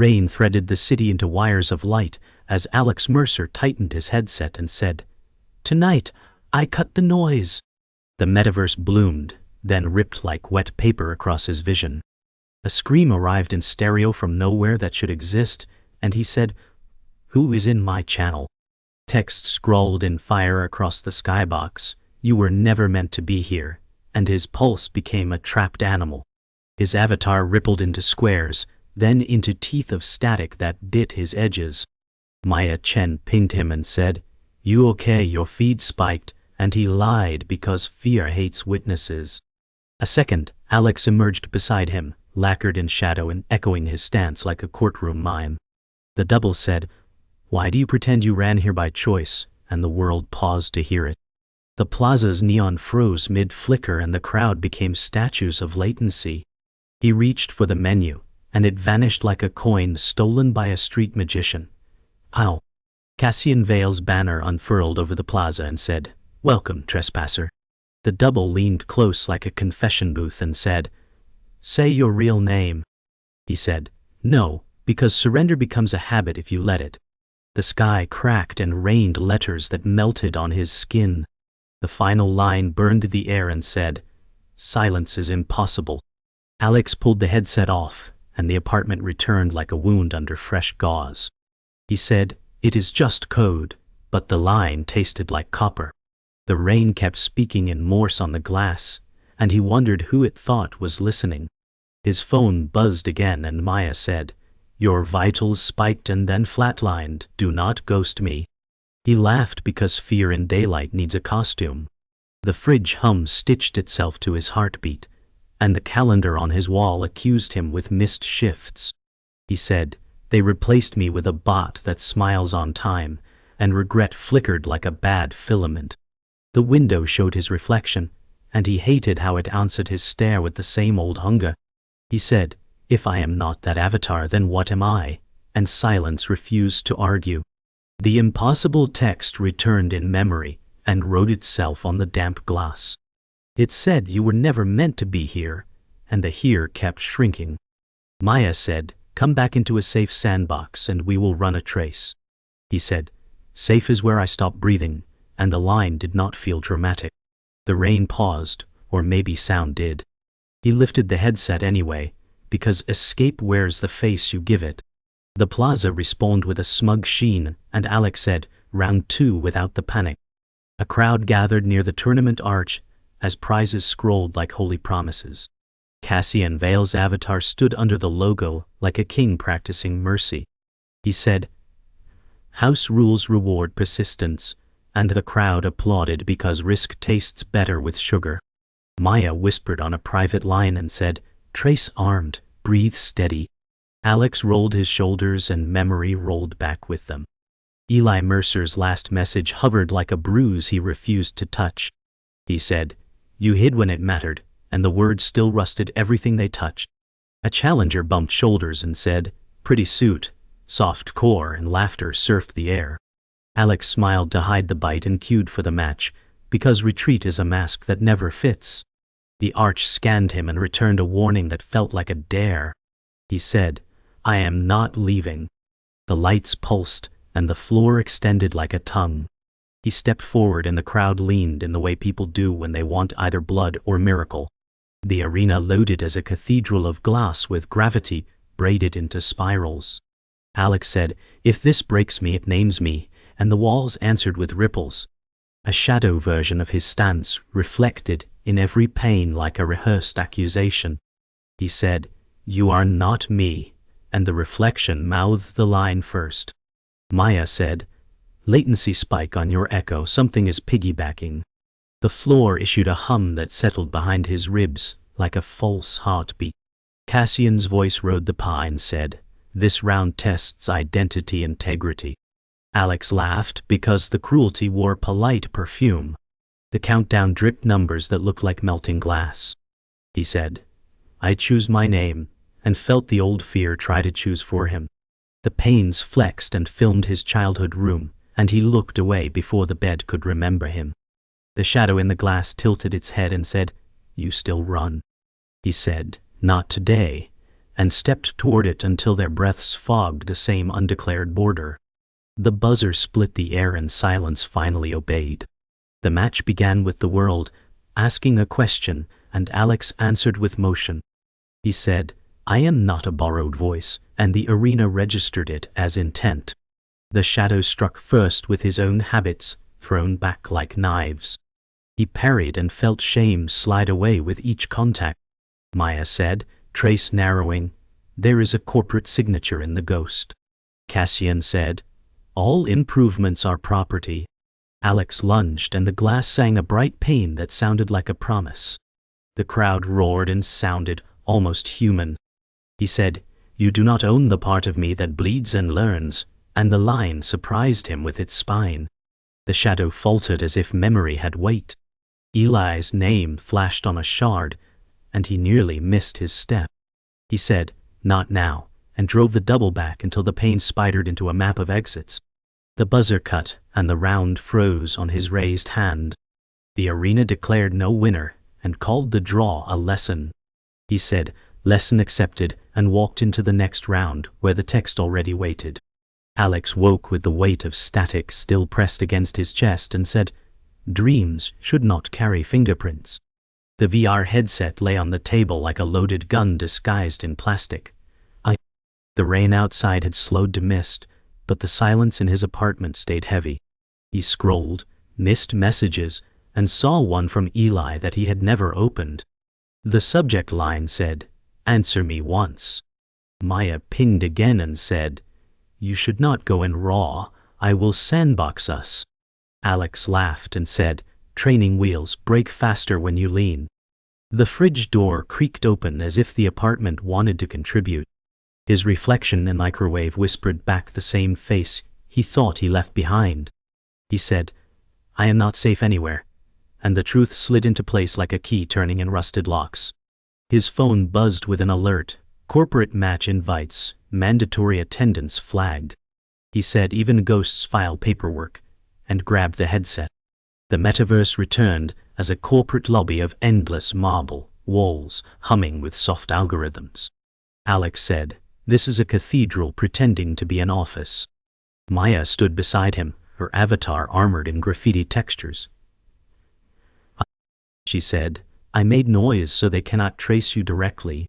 Rain threaded the city into wires of light as Alex Mercer tightened his headset and said, "Tonight, I cut the noise." The metaverse bloomed, then ripped like wet paper across his vision. A scream arrived in stereo from nowhere that should exist, and he said, "Who is in my channel?" Text scrawled in fire across the skybox, "You were never meant to be here," and his pulse became a trapped animal. His avatar rippled into squares, then into teeth of static that bit his edges. Maya Chen pinged him and said, "You okay? Your feed spiked," and he lied because fear hates witnesses. A second, Alex emerged beside him, lacquered in shadow and echoing his stance like a courtroom mime. The double said, "Why do you pretend you ran here by choice?" and the world paused to hear it. The plaza's neon froze mid-flicker and the crowd became statues of latency. He reached for the menu, and it vanished like a coin stolen by a street magician. "How?" Cassian Vale's banner unfurled over the plaza and said, "Welcome, trespasser." The double leaned close like a confession booth and said, "Say your real name." He said, "No, because surrender becomes a habit if you let it." The sky cracked and rained letters that melted on his skin. The final line burned the air and said, "Silence is impossible." Alex pulled the headset off, and the apartment returned like a wound under fresh gauze. He said, "It is just code," but the line tasted like copper. The rain kept speaking in Morse on the glass, and he wondered who it thought was listening. His phone buzzed again and Maya said, "Your vitals spiked and then flatlined, do not ghost me." He laughed because fear in daylight needs a costume. The fridge hum stitched itself to his heartbeat, and the calendar on his wall accused him with missed shifts. He said, "They replaced me with a bot that smiles on time," and regret flickered like a bad filament. The window showed his reflection, and he hated how it answered his stare with the same old hunger. He said, "If I am not that avatar, then what am I?" And silence refused to argue. The impossible text returned in memory and wrote itself on the damp glass. It said, "You were never meant to be here," and the here kept shrinking. Maya said, "Come back into a safe sandbox and we will run a trace." He said, "Safe is where I stop breathing," and the line did not feel dramatic. The rain paused, or maybe sound did. He lifted the headset anyway, because escape wears the face you give it. The plaza respawned with a smug sheen, and Alex said, "Round 2 without the panic." A crowd gathered near the tournament arch as prizes scrolled like holy promises. Cassian Vale's avatar stood under the logo like a king practicing mercy. He said, "House rules reward persistence," and the crowd applauded because risk tastes better with sugar. Maya whispered on a private line and said, "Trace armed, breathe steady." Alex rolled his shoulders and memory rolled back with them. Eli Mercer's last message hovered like a bruise he refused to touch. He said, "You hid when it mattered," and the words still rusted everything they touched. A challenger bumped shoulders and said, "Pretty suit." Soft core and laughter surfed the air. Alex smiled to hide the bite and queued for the match, because retreat is a mask that never fits. The arch scanned him and returned a warning that felt like a dare. He said, "I am not leaving." The lights pulsed, and the floor extended like a tongue. He stepped forward and the crowd leaned in the way people do when they want either blood or miracle. The arena loaded as a cathedral of glass with gravity braided into spirals. Alex said, "If this breaks me, it names me," and the walls answered with ripples. A shadow version of his stance reflected in every pane like a rehearsed accusation. He said, "You are not me," and the reflection mouthed the line first. Maya said, "Latency spike on your echo, something is piggybacking." The floor issued a hum that settled behind his ribs like a false heartbeat. Cassian's voice rode the pie and said, "This round tests identity integrity." Alex laughed because the cruelty wore polite perfume. The countdown dripped numbers that looked like melting glass. He said, "I choose my name," and felt the old fear try to choose for him. The panes flexed and filmed his childhood room, and he looked away before the bed could remember him. The shadow in the glass tilted its head and said, "You still run." He said, "Not today," and stepped toward it until their breaths fogged the same undeclared border. The buzzer split the air and silence finally obeyed. The match began with the world asking a question, and Alex answered with motion. He said, "I am not a borrowed voice," and the arena registered it as intent. The shadow struck first with his own habits, thrown back like knives. He parried and felt shame slide away with each contact. Maya said, trace narrowing, "There is a corporate signature in the ghost." Cassian said, "All improvements are property." Alex lunged and the glass sang a bright pain that sounded like a promise. The crowd roared and sounded almost human. He said, "You do not own the part of me that bleeds and learns," and the line surprised him with its spine. The shadow faltered as if memory had weight. Eli's name flashed on a shard, and he nearly missed his step. He said, "Not now," and drove the double back until the pain spidered into a map of exits. The buzzer cut, and the round froze on his raised hand. The arena declared no winner, and called the draw a lesson. He said, "Lesson accepted," and walked into the next round, where the text already waited. Alex woke with the weight of static still pressed against his chest and said, "Dreams should not carry fingerprints." The VR headset lay on the table like a loaded gun disguised in plastic. The rain outside had slowed to mist, but the silence in his apartment stayed heavy. He scrolled, missed messages, and saw one from Eli that he had never opened. The subject line said, "Answer me once." Maya pinged again and said, "You should not go in raw, I will sandbox us." Alex laughed and said, "Training wheels break faster when you lean." The fridge door creaked open as if the apartment wanted to contribute. His reflection in the microwave whispered back the same face he thought he left behind. He said, "I am not safe anywhere," and the truth slid into place like a key turning in rusted locks. His phone buzzed with an alert, "Corporate match invites, mandatory attendance flagged." He said, "Even ghosts file paperwork," and grabbed the headset. The Metaverse returned as a corporate lobby of endless marble walls humming with soft algorithms. Alex said, "This is a cathedral pretending to be an office." Maya stood beside him, her avatar armored in graffiti textures. She said, "I made noise so they cannot trace you directly."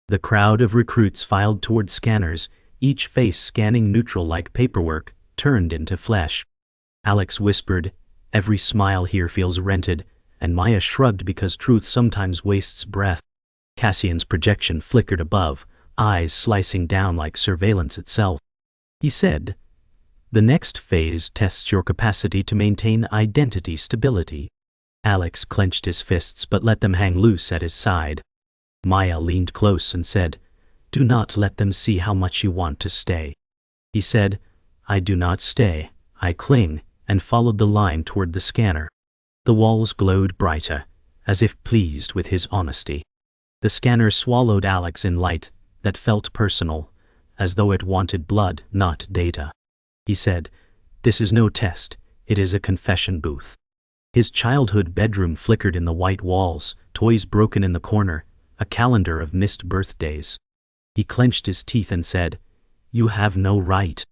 The crowd of recruits filed toward scanners, each face scanning neutral like paperwork, turned into flesh. Alex whispered, "Every smile here feels rented," and Maya shrugged because truth sometimes wastes breath. Cassian's projection flickered above, eyes slicing down like surveillance itself. He said, "The next phase tests your capacity to maintain identity stability." Alex clenched his fists but let them hang loose at his side. Maya leaned close and said, "Do not let them see how much you want to stay." He said, "I do not stay, I cling," and followed the line toward the scanner. The walls glowed brighter, as if pleased with his honesty. The scanner swallowed Alex in light that felt personal, as though it wanted blood, not data. He said, "This is no test, it is a confession booth." His childhood bedroom flickered in the white walls, toys broken in the corner, a calendar of missed birthdays. He clenched his teeth and said, "You have no right."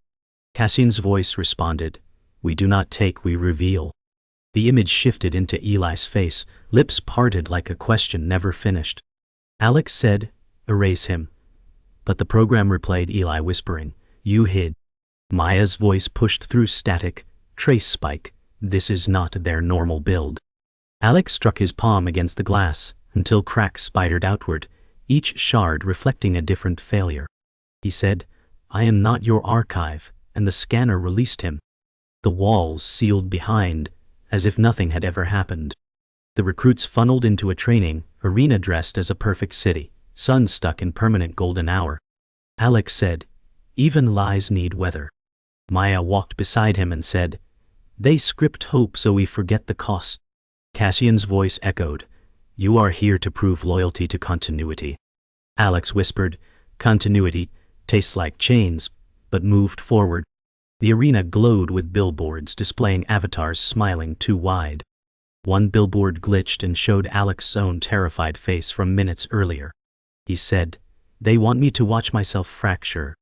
Cassian's voice responded, "We do not take, we reveal." The image shifted into Eli's face, lips parted like a question never finished. Alex said, "Erase him." But the program replayed Eli whispering, "You hid." Maya's voice pushed through static, "Trace spike, this is not their normal build." Alex struck his palm against the glass until cracks spidered outward, each shard reflecting a different failure. He said, "I am not your archive," and the scanner released him. The walls sealed behind, as if nothing had ever happened. The recruits funneled into a training arena dressed as a perfect city, sun stuck in permanent golden hour. Alex said, "Even lies need weather." Maya walked beside him and said, "They script hope so we forget the cost." Cassian's voice echoed, "You are here to prove loyalty to continuity." Alex whispered, "Continuity tastes like chains," but moved forward. The arena glowed with billboards displaying avatars smiling too wide. One billboard glitched and showed Alex's own terrified face from minutes earlier. He said, They want me to watch myself fracture.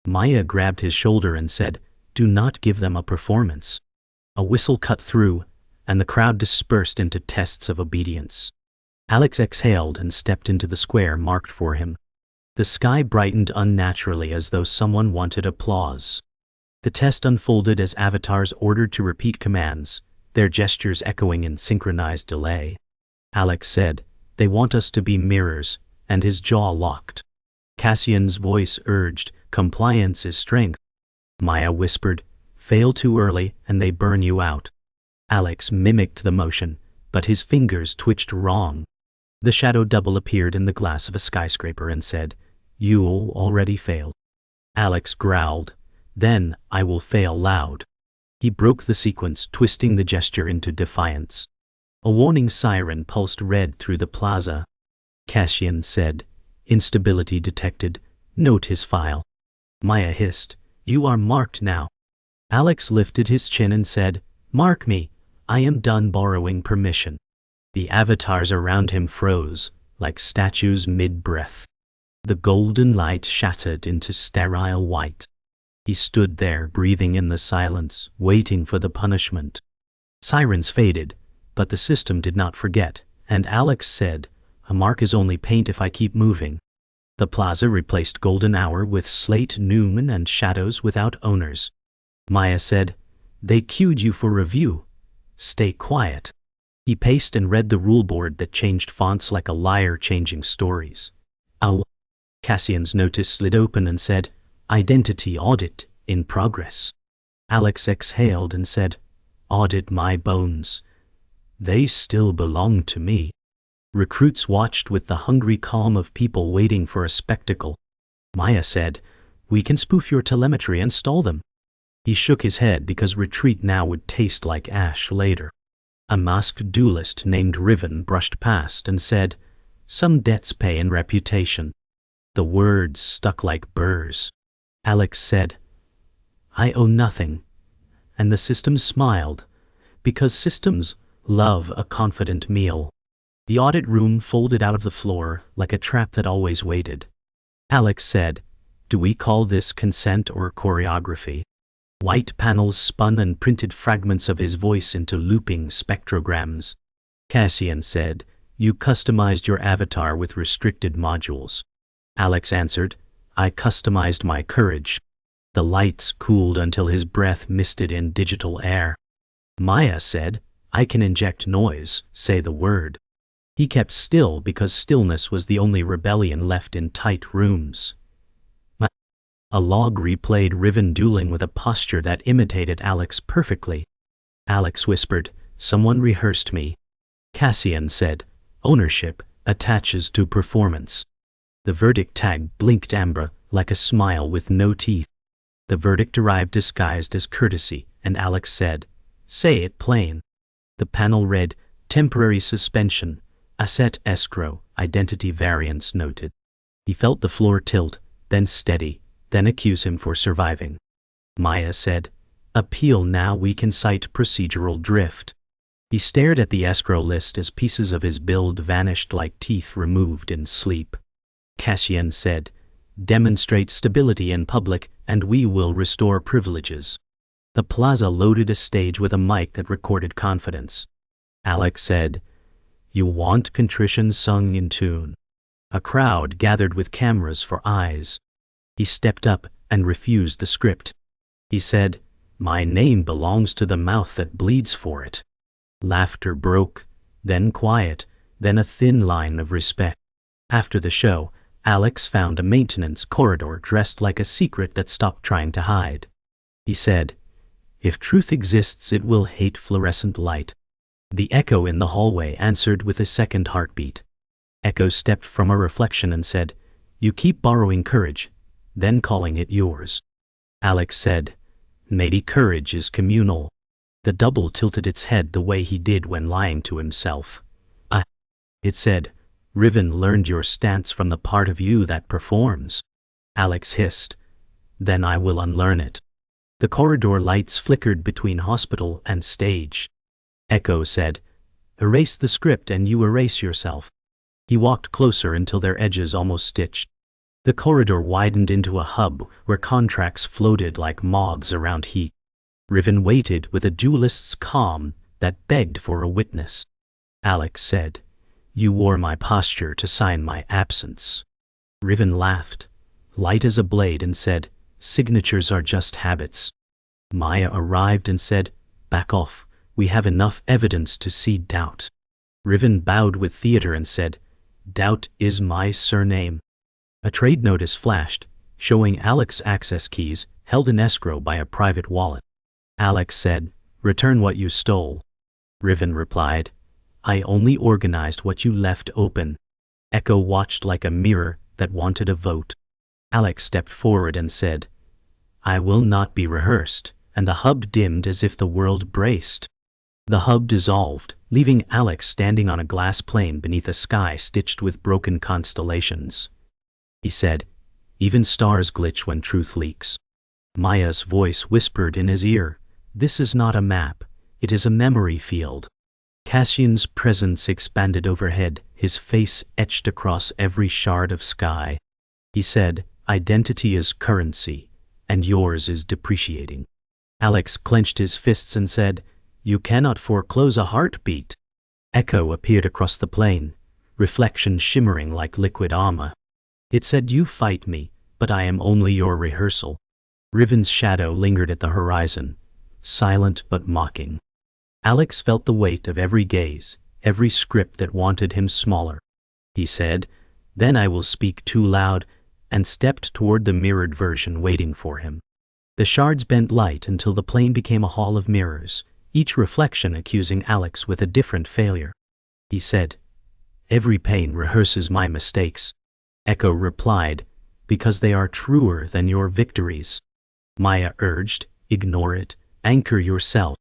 Maya grabbed his shoulder and said, "Do not give them a performance." A whistle cut through, and the crowd dispersed into tests of obedience. Alex exhaled and stepped into the square marked for him. The sky brightened unnaturally as though someone wanted applause. The test unfolded as avatars ordered to repeat commands, their gestures echoing in synchronized delay. Alex said, "They want us to be mirrors," and his jaw locked. Cassian's voice urged, "Compliance is strength." Maya whispered, "Fail too early and they burn you out." Alex mimicked the motion, but his fingers twitched wrong. The shadow double appeared in the glass of a skyscraper and said, "You already failed." Alex growled, "Then I will fail loud." He broke the sequence, twisting the gesture into defiance. A warning siren pulsed red through the plaza. Cassian said, "Instability detected. Note his file." Maya hissed, "You are marked now." Alex lifted his chin and said, "Mark me. I am done borrowing permission." The avatars around him froze, like statues mid-breath. The golden light shattered into sterile white. He stood there, breathing in the silence, waiting for the punishment. Sirens faded, but the system did not forget, and Alex said, "A mark is only paint if I keep moving." The plaza replaced golden hour with slate noon and shadows without owners. Maya said, "They queued you for review. Stay quiet." He paced and read the ruleboard that changed fonts like a liar changing stories. "Ow." Cassian's notice slid open and said, "Identity audit in progress." Alex exhaled and said, "Audit my bones. They still belong to me." Recruits watched with the hungry calm of people waiting for a spectacle. Maya said, "We can spoof your telemetry and stall them." He shook his head because retreat now would taste like ash later. A masked duelist named Riven brushed past and said, "Some debts pay in reputation." The words stuck like burrs. Alex said, "I owe nothing." And the system smiled, because systems love a confident meal. The audit room folded out of the floor like a trap that always waited. Alex said, "Do we call this consent or choreography?" White panels spun and printed fragments of his voice into looping spectrograms. Cassian said, "You customized your avatar with restricted modules." Alex answered, "I customized my courage." The lights cooled until his breath misted in digital air. Maya said, "I can inject noise, say the word." He kept still because stillness was the only rebellion left in tight rooms. A log replayed Riven dueling with a posture that imitated Alex perfectly. Alex whispered, "Someone rehearsed me." Cassian said, "Ownership attaches to performance." The verdict tag blinked amber like a smile with no teeth. The verdict arrived disguised as courtesy, and Alex said, "Say it plain." The panel read, "Temporary suspension, asset escrow, identity variance noted." He felt the floor tilt, then steady, then accuse him for surviving. Maya said, "Appeal now, we can cite procedural drift." He stared at the escrow list as pieces of his build vanished like teeth removed in sleep. Cassian said, "Demonstrate stability in public and we will restore privileges." The plaza loaded a stage with a mic that recorded confidence. Alex said, "You want contrition sung in tune." A crowd gathered with cameras for eyes. He stepped up and refused the script. He said, "My name belongs to the mouth that bleeds for it." Laughter broke, then quiet, then a thin line of respect. After the show, Alex found a maintenance corridor dressed like a secret that stopped trying to hide. He said, "If truth exists, it will hate fluorescent light." The echo in the hallway answered with a second heartbeat. Echo stepped from a reflection and said, "You keep borrowing courage, then calling it yours." Alex said, "Maybe courage is communal." The double tilted its head the way he did when lying to himself. It said, "Riven learned your stance from the part of you that performs." Alex hissed, "Then I will unlearn it." The corridor lights flickered between hospital and stage. Echo said, "Erase the script and you erase yourself." He walked closer until their edges almost stitched. The corridor widened into a hub where contracts floated like moths around heat. Riven waited with a duelist's calm that begged for a witness. Alex said, "You wore my posture to sign my absence." Riven laughed, light as a blade, and said, "Signatures are just habits." Maya arrived and said, "Back off, we have enough evidence to see doubt." Riven bowed with theater and said, "Doubt is my surname." A trade notice flashed, showing Alex access keys held in escrow by a private wallet. Alex said, "Return what you stole." Riven replied, "I only organized what you left open." Echo watched like a mirror that wanted a vote. Alex stepped forward and said, "I will not be rehearsed," and the hub dimmed as if the world braced. The hub dissolved, leaving Alex standing on a glass plane beneath a sky stitched with broken constellations. He said, "Even stars glitch when truth leaks." Maya's voice whispered in his ear, "This is not a map, it is a memory field." Cassian's presence expanded overhead, his face etched across every shard of sky. He said, "Identity is currency, and yours is depreciating." Alex clenched his fists and said, "You cannot foreclose a heartbeat." Echo appeared across the plane, reflection shimmering like liquid armor. It said, "You fight me, but I am only your rehearsal." Riven's shadow lingered at the horizon, silent but mocking. Alex felt the weight of every gaze, every script that wanted him smaller. He said, "Then I will speak too loud," and stepped toward the mirrored version waiting for him. The shards bent light until the plane became a hall of mirrors, each reflection accusing Alex with a different failure. He said, "Every pain rehearses my mistakes." Echo replied, "Because they are truer than your victories." Maya urged, "Ignore it, anchor yourself."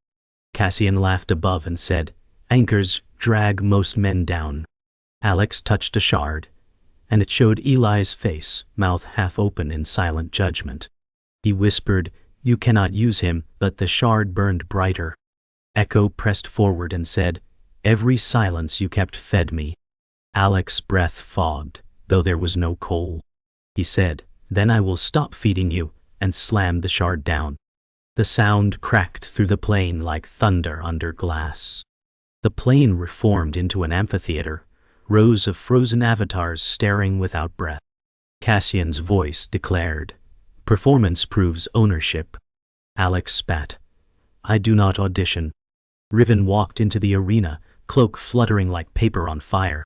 Cassian laughed above and said, "Anchors drag most men down." Alex touched a shard, and it showed Eli's face, mouth half open in silent judgment. He whispered, "You cannot use him," but the shard burned brighter. Echo pressed forward and said, "Every silence you kept fed me." Alex's breath fogged, though there was no coal. He said, "Then I will stop feeding you," and slammed the shard down. The sound cracked through the plane like thunder under glass. The plane reformed into an amphitheater, rows of frozen avatars staring without breath. Cassian's voice declared, "Performance proves ownership." Alex spat, "I do not audition." Riven walked into the arena, cloak fluttering like paper on fire.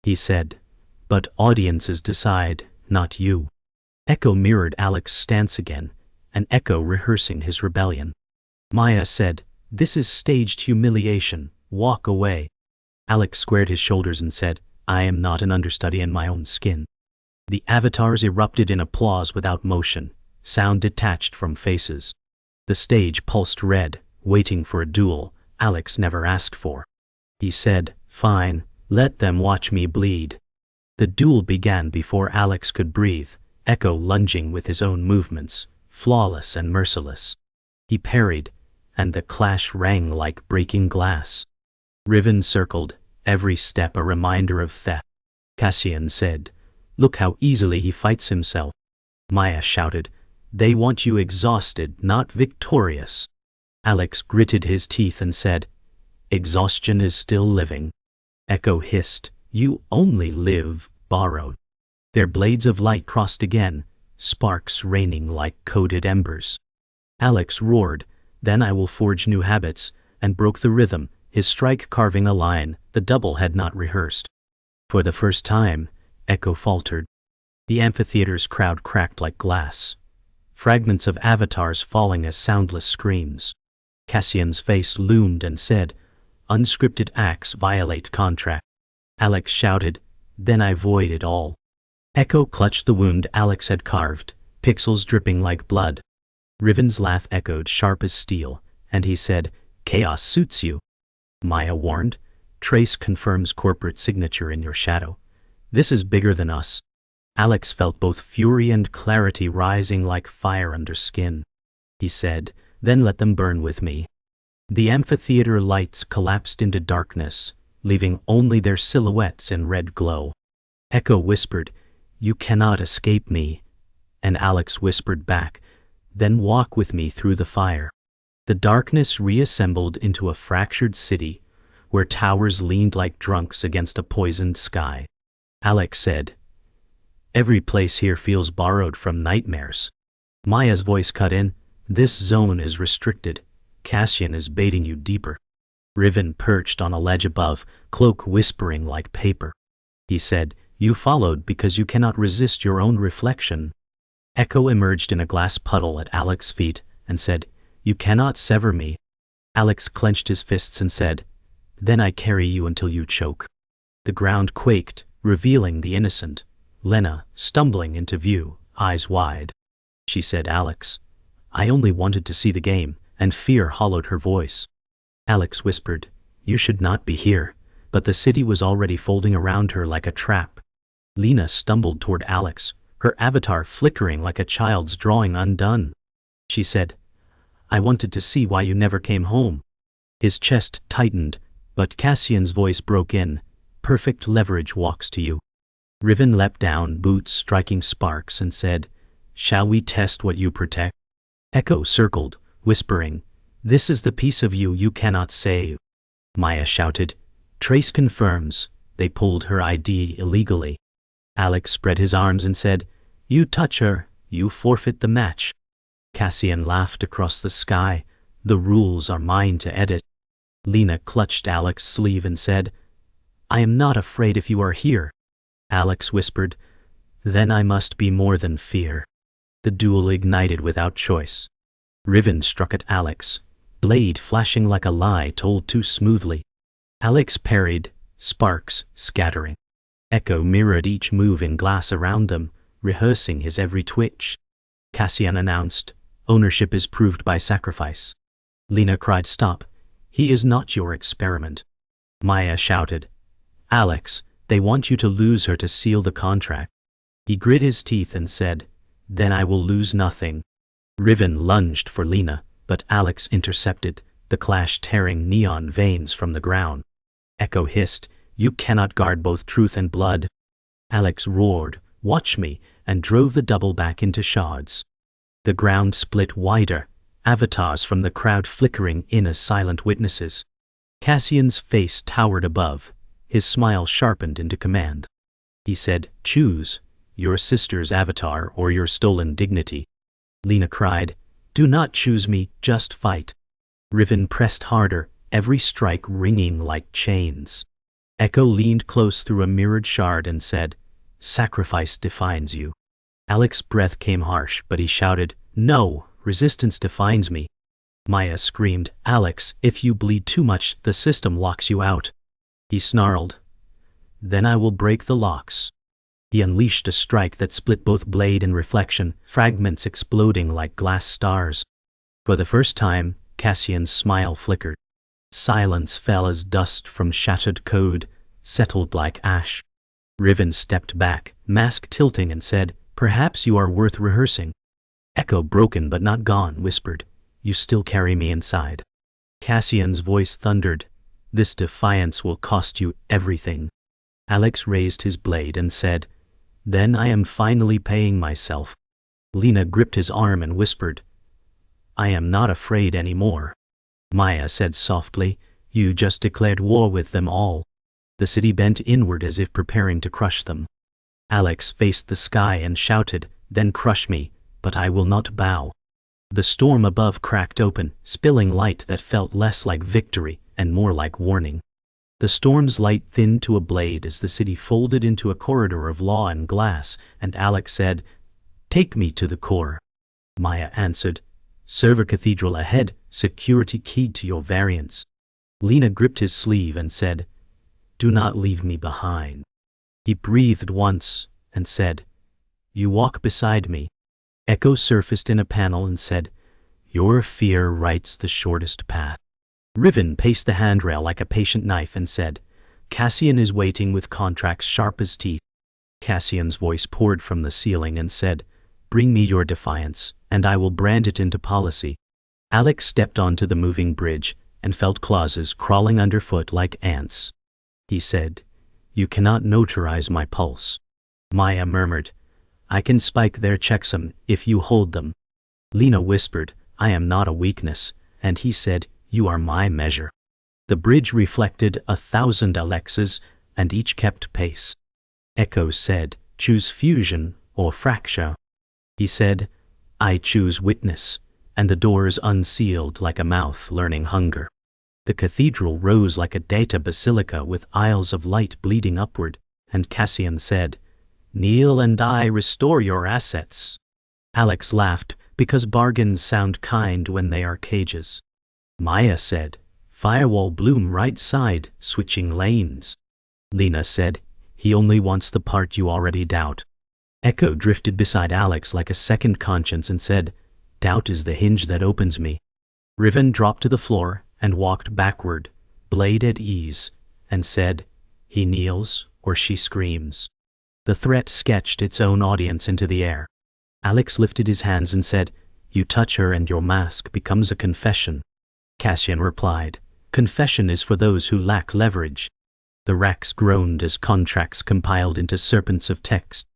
He said, "But audiences decide, not you." Echo mirrored Alex's stance again, an echo rehearsing his rebellion. Maya said, "This is staged humiliation, walk away." Alex squared his shoulders and said, "I am not an understudy in my own skin." The avatars erupted in applause without motion, sound detached from faces. The stage pulsed red, waiting for a duel Alex never asked for. He said, "Fine, let them watch me bleed." The duel began before Alex could breathe, Echo lunging with his own movements, flawless and merciless. He parried, and the clash rang like breaking glass. Riven circled, every step a reminder of theft. Cassian said, "Look how easily he fights himself." Maya shouted, "They want you exhausted, not victorious." Alex gritted his teeth and said, "Exhaustion is still living." Echo hissed, "You only live borrowed." Their blades of light crossed again, sparks raining like coated embers. Alex roared, "Then I will forge new habits," and broke the rhythm, his strike carving a line the double had not rehearsed. For the first time, Echo faltered. The amphitheater's crowd cracked like glass, fragments of avatars falling as soundless screams. Cassian's face loomed and said, "Unscripted acts violate contract." Alex shouted, "Then I void it all." Echo clutched the wound Alex had carved, pixels dripping like blood. Riven's laugh echoed sharp as steel, and he said, "Chaos suits you." Maya warned, "Trace confirms corporate signature in your shadow. This is bigger than us." Alex felt both fury and clarity rising like fire under skin. He said, "Then let them burn with me." The amphitheater lights collapsed into darkness, leaving only their silhouettes in red glow. Echo whispered, "You cannot escape me," and Alex whispered back, "Then walk with me through the fire." The darkness reassembled into a fractured city, where towers leaned like drunks against a poisoned sky. Alex said, "Every place here feels borrowed from nightmares." Maya's voice cut in, "This zone is restricted. Cassian is baiting you deeper." Riven perched on a ledge above, cloak whispering like paper. He said, "You followed because you cannot resist your own reflection." Echo emerged in a glass puddle at Alex's feet and said, "You cannot sever me." Alex clenched his fists and said, "Then I carry you until you choke." The ground quaked, revealing the innocent Lena stumbling into view, eyes wide. She said, "Alex, I only wanted to see the game," and fear hollowed her voice. Alex whispered, "You should not be here," but the city was already folding around her like a trap. Lena stumbled toward Alex, her avatar flickering like a child's drawing undone. She said, "I wanted to see why you never came home." His chest tightened, but Cassian's voice broke in, "Perfect leverage walks to you." Riven leapt down, boots striking sparks, and said, "Shall we test what you protect?" Echo circled, whispering, "This is the piece of you you cannot save." Maya shouted, "Trace confirms they pulled her ID illegally." Alex spread his arms and said, "You touch her, you forfeit the match." Cassian laughed across the sky, "The rules are mine to edit." Lena clutched Alex's sleeve and said, "I am not afraid if you are here." Alex whispered, "Then I must be more than fear." The duel ignited without choice. Riven struck at Alex, blade flashing like a lie told too smoothly. Alex parried, sparks scattering. Echo mirrored each move in glass around them, rehearsing his every twitch. Cassian announced, "Ownership is proved by sacrifice." Lena cried, "Stop. He is not your experiment." Maya shouted, "Alex, they want you to lose her to seal the contract." He grit his teeth and said, "Then I will lose nothing." Riven lunged for Lena, but Alex intercepted, the clash tearing neon veins from the ground. Echo hissed, "You cannot guard both truth and blood." Alex roared, "Watch me," and drove the double back into shards. The ground split wider, avatars from the crowd flickering in as silent witnesses. Cassian's face towered above, his smile sharpened into command. He said, "Choose, your sister's avatar or your stolen dignity." Lena cried, "Do not choose me, just fight." Riven pressed harder, every strike ringing like chains. Echo leaned close through a mirrored shard and said, "Sacrifice defines you." Alex's breath came harsh, but he shouted, "No, resistance defines me." Maya screamed, "Alex, if you bleed too much, the system locks you out." He snarled, "Then I will break the locks." He unleashed a strike that split both blade and reflection, fragments exploding like glass stars. For the first time, Cassian's smile flickered. Silence fell as dust from shattered code, settled like ash. Riven stepped back, mask tilting, and said, "Perhaps you are worth rehearsing." Echo, broken but not gone, whispered, "You still carry me inside." Cassian's voice thundered, "This defiance will cost you everything." Alex raised his blade and said, "Then I am finally paying myself." Lena gripped his arm and whispered, "I am not afraid anymore." Maya said softly, "You just declared war with them all." The city bent inward as if preparing to crush them. Alex faced the sky and shouted, "Then crush me, but I will not bow." The storm above cracked open, spilling light that felt less like victory and more like warning. The storm's light thinned to a blade as the city folded into a corridor of law and glass, and Alex said, "Take me to the core." Maya answered, "Server Cathedral ahead, security keyed to your variants." Lena gripped his sleeve and said, "Do not leave me behind." He breathed once and said, "You walk beside me." Echo surfaced in a panel and said, "Your fear writes the shortest path." Riven paced the handrail like a patient knife and said, "Cassian is waiting with contracts sharp as teeth." Cassian's voice poured from the ceiling and said, "Bring me your defiance, and I will brand it into policy." Alex stepped onto the moving bridge and felt clauses crawling underfoot like ants. He said, "You cannot notarize my pulse." Maya murmured, I can spike their checksum if you hold them. Lena whispered, I am not a weakness, and he said, you are my measure. The bridge reflected 1,000 Alexas, and each kept pace. Echo said, choose fusion or fracture. He said, I choose witness, and the doors unsealed like a mouth learning hunger. The cathedral rose like a data basilica with aisles of light bleeding upward, and Cassian said, kneel and I restore your assets. Alex laughed, because bargains sound kind when they are cages. Maya said, firewall bloom right side, switching lanes. Lena said, he only wants the part you already doubt. Echo drifted beside Alex like a second conscience and said, doubt is the hinge that opens me. Riven dropped to the floor and walked backward, blade at ease, and said, he kneels or she screams. The threat sketched its own audience into the air. Alex lifted his hands and said, you touch her and your mask becomes a confession. Cassian replied, confession is for those who lack leverage. The racks groaned as contracts compiled into serpents of text.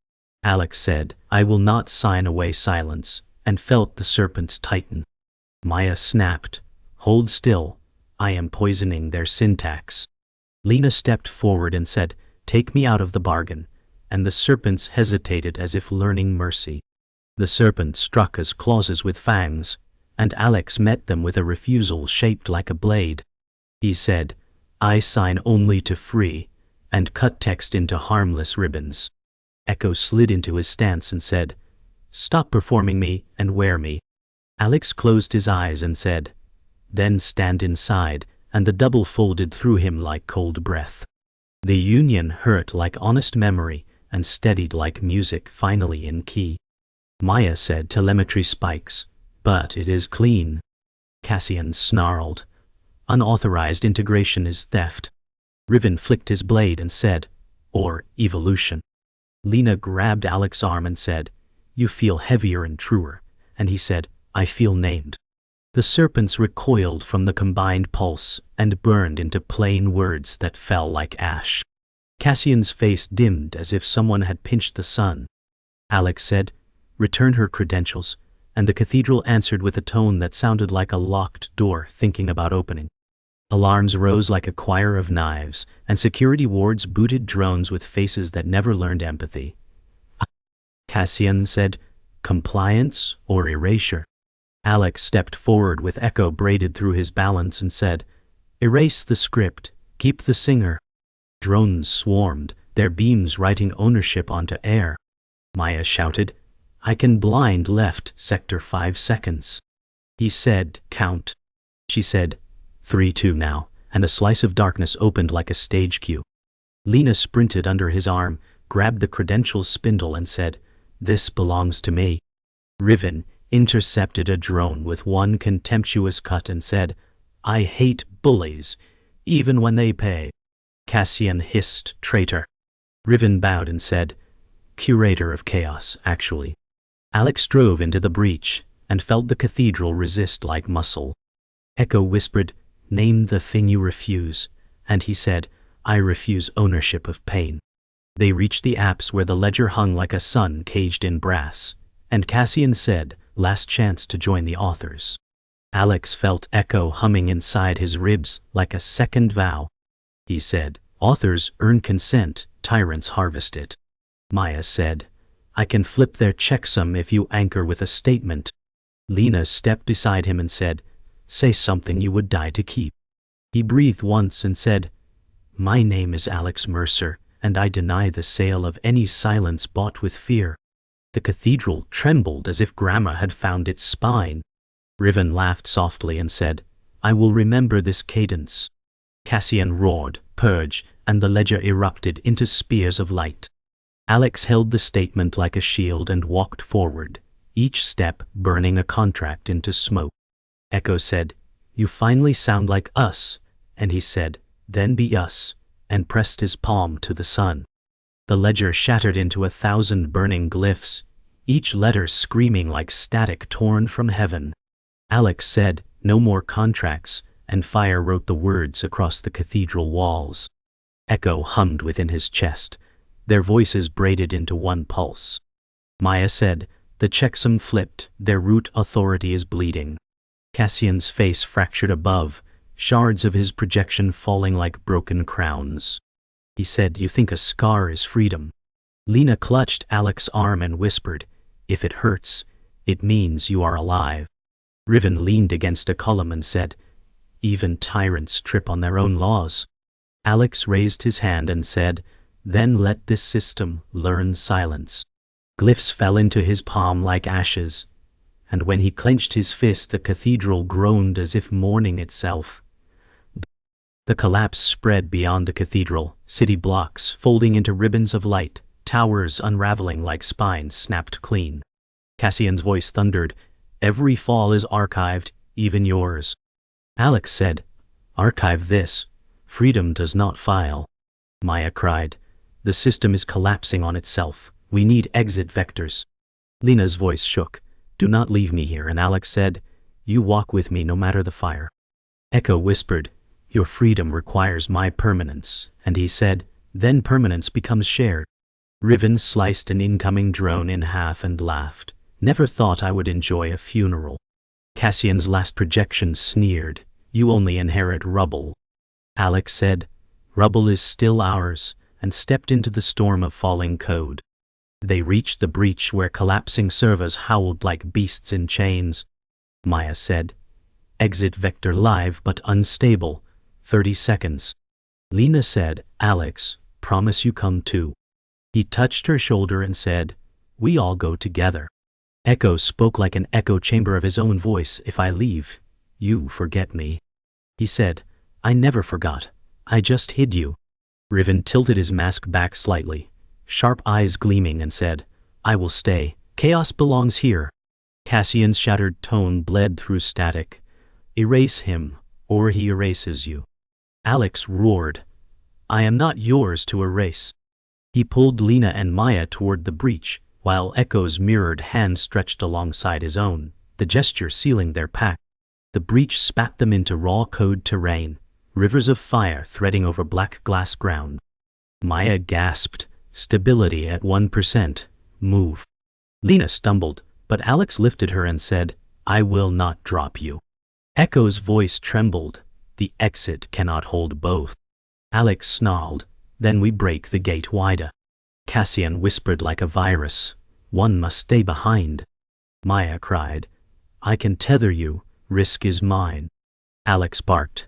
Alex said, I will not sign away silence, and felt the serpents tighten. Maya snapped, hold still, I am poisoning their syntax. Lena stepped forward and said, take me out of the bargain, and the serpents hesitated as if learning mercy. The serpent struck as clauses with fangs, and Alex met them with a refusal shaped like a blade. He said, I sign only to free, and cut text into harmless ribbons. Echo slid into his stance and said, stop performing me and wear me. Alex closed his eyes and said, then stand inside, and the double folded through him like cold breath. The union hurt like honest memory, and steadied like music finally in key. Maya said telemetry spikes, but it is clean. Cassian snarled, unauthorized integration is theft. Riven flicked his blade and said, or evolution. Lena grabbed Alex's arm and said, you feel heavier and truer, and he said, I feel named. The serpents recoiled from the combined pulse and burned into plain words that fell like ash. Cassian's face dimmed as if someone had pinched the sun. Alex said, return her credentials, and the cathedral answered with a tone that sounded like a locked door thinking about opening. Alarms rose like a choir of knives, and security wards booted drones with faces that never learned empathy. Cassian said, compliance or erasure? Alex stepped forward with echo braided through his balance and said, erase the script, keep the singer. Drones swarmed, their beams writing ownership onto air. Maya shouted, I can blind left sector 5 seconds. He said, count. She said, 3-2 now, and a slice of darkness opened like a stage cue. Lena sprinted under his arm, grabbed the credentials spindle and said, this belongs to me. Riven intercepted a drone with one contemptuous cut and said, I hate bullies, even when they pay. Cassian hissed, traitor. Riven bowed and said, curator of chaos, actually. Alex drove into the breach, and felt the cathedral resist like muscle. Echo whispered, name the thing you refuse, and he said, I refuse ownership of pain. They reached the apse where the ledger hung like a sun caged in brass, and Cassian said, last chance to join the authors. Alex felt echo humming inside his ribs like a second vow. He said, authors earn consent, tyrants harvest it. Maya said, I can flip their checksum if you anchor with a statement. Lena stepped beside him and said, say something you would die to keep. He breathed once and said, my name is Alex Mercer, and I deny the sale of any silence bought with fear. The cathedral trembled as if grammar had found its spine. Riven laughed softly and said, I will remember this cadence. Cassian roared, purge, and the ledger erupted into spears of light. Alex held the statement like a shield and walked forward, each step burning a contract into smoke. Echo said, you finally sound like us, and he said, then be us, and pressed his palm to the sun. The ledger shattered into 1,000 burning glyphs, each letter screaming like static torn from heaven. Alex said, no more contracts, and fire wrote the words across the cathedral walls. Echo hummed within his chest, their voices braided into one pulse. Maya said, the checksum flipped, their root authority is bleeding. Cassian's face fractured above, shards of his projection falling like broken crowns. He said, you think a scar is freedom. Lena clutched Alex's arm and whispered, if it hurts, it means you are alive. Riven leaned against a column and said, even tyrants trip on their own laws. Alex raised his hand and said, then let this system learn silence. Glyphs fell into his palm like ashes, and when he clenched his fist the cathedral groaned as if mourning itself. The collapse spread beyond the cathedral, city blocks folding into ribbons of light, towers unraveling like spines snapped clean. Cassian's voice thundered, every fall is archived, even yours. Alex said, archive this. Freedom does not file. Maya cried, the system is collapsing on itself. We need exit vectors. Lena's voice shook, do not leave me here, and Alex said, you walk with me no matter the fire. Echo whispered, your freedom requires my permanence, and he said, then permanence becomes shared. Riven sliced an incoming drone in half and laughed, never thought I would enjoy a funeral. Cassian's last projection sneered, you only inherit rubble. Alex said, rubble is still ours, and stepped into the storm of falling code. They reached the breach where collapsing servers howled like beasts in chains. Maya said, exit vector live but unstable, 30 seconds. Lena said, Alex, promise you come too. He touched her shoulder and said, we all go together. Echo spoke like an echo chamber of his own voice, if I leave, you forget me. He said, I never forgot, I just hid you. Riven tilted his mask back slightly, sharp eyes gleaming, and said, I will stay, chaos belongs here. Cassian's shattered tone bled through static. Erase him, or he erases you. Alex roared, I am not yours to erase. He pulled Lena and Maya toward the breach, while Echo's mirrored hand stretched alongside his own, the gesture sealing their pact. The breach spat them into raw code terrain, rivers of fire threading over black glass ground. Maya gasped, stability at 1%, move. Lena stumbled, but Alex lifted her and said, I will not drop you. Echo's voice trembled, the exit cannot hold both. Alex snarled, then we break the gate wider. Cassian whispered like a virus, one must stay behind. Maya cried, I can tether you, risk is mine. Alex barked,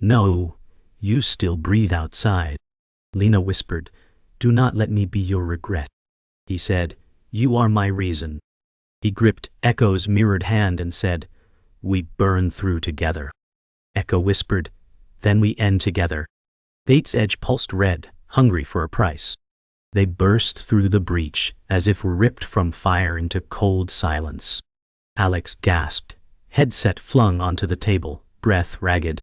no, you still breathe outside. Lena whispered, do not let me be your regret. He said, you are my reason. He gripped Echo's mirrored hand and said, we burn through together. Echo whispered, then we end together. Fate's edge pulsed red, hungry for a price. They burst through the breach, as if ripped from fire into cold silence. Alex gasped, headset flung onto the table, breath ragged.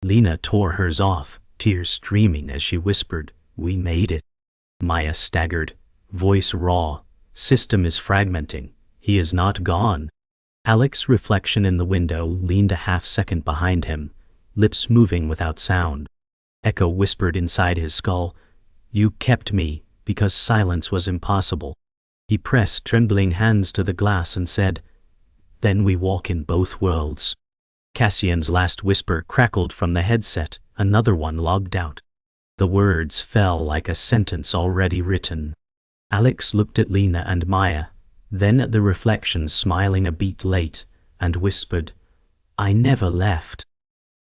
Lena tore hers off, tears streaming as she whispered, we made it. Maya staggered, voice raw, system is fragmenting, he is not gone. Alex's reflection in the window leaned a half-second behind him, lips moving without sound. Echo whispered inside his skull, you kept me, because silence was impossible. He pressed trembling hands to the glass and said, then we walk in both worlds. Cassian's last whisper crackled from the headset, another one logged out. The words fell like a sentence already written. Alex looked at Lena and Maya, then at the reflections smiling a beat late, and whispered, I never left.